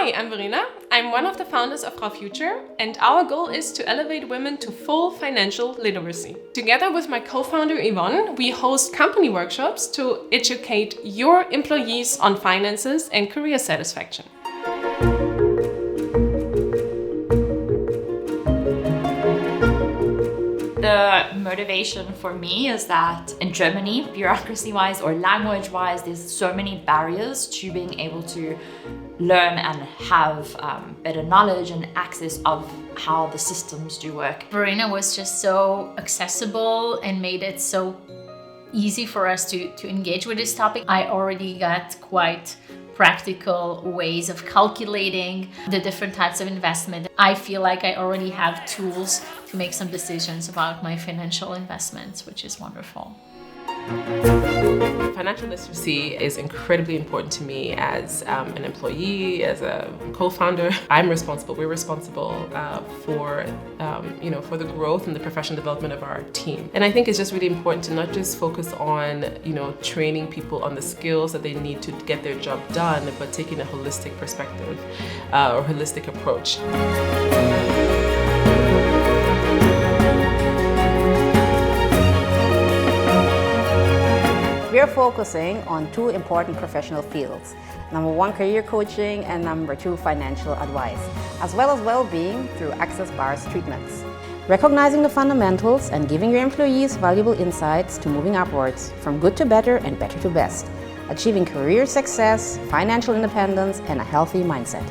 Hi, I'm Verena. I'm one of the founders of FrauFuture, and our goal is to elevate women to full financial literacy. Together with my co-founder Yvonne, we host company workshops to educate your employees on finances and career satisfaction. The motivation for me is that in Germany, bureaucracy-wise or language-wise, there's so many barriers to being able to learn and have better knowledge and access of how the systems do work. Verena was just so accessible and made it so easy for us to engage with this topic. I already got quite practical ways of calculating the different types of investment. I feel like I already have tools to make some decisions about my financial investments, which is wonderful. Financial literacy is incredibly important to me as an employee, as a co-founder. We're responsible for the growth and the professional development of our team. And I think it's just really important to not just focus on, training people on the skills that they need to get their job done, but taking a holistic perspective or holistic approach. We are focusing on two important professional fields. Number one, career coaching, and number two, financial advice, as well as well-being through access bars treatments. Recognizing the fundamentals and giving your employees valuable insights to moving upwards from good to better and better to best, achieving career success, financial independence, and a healthy mindset.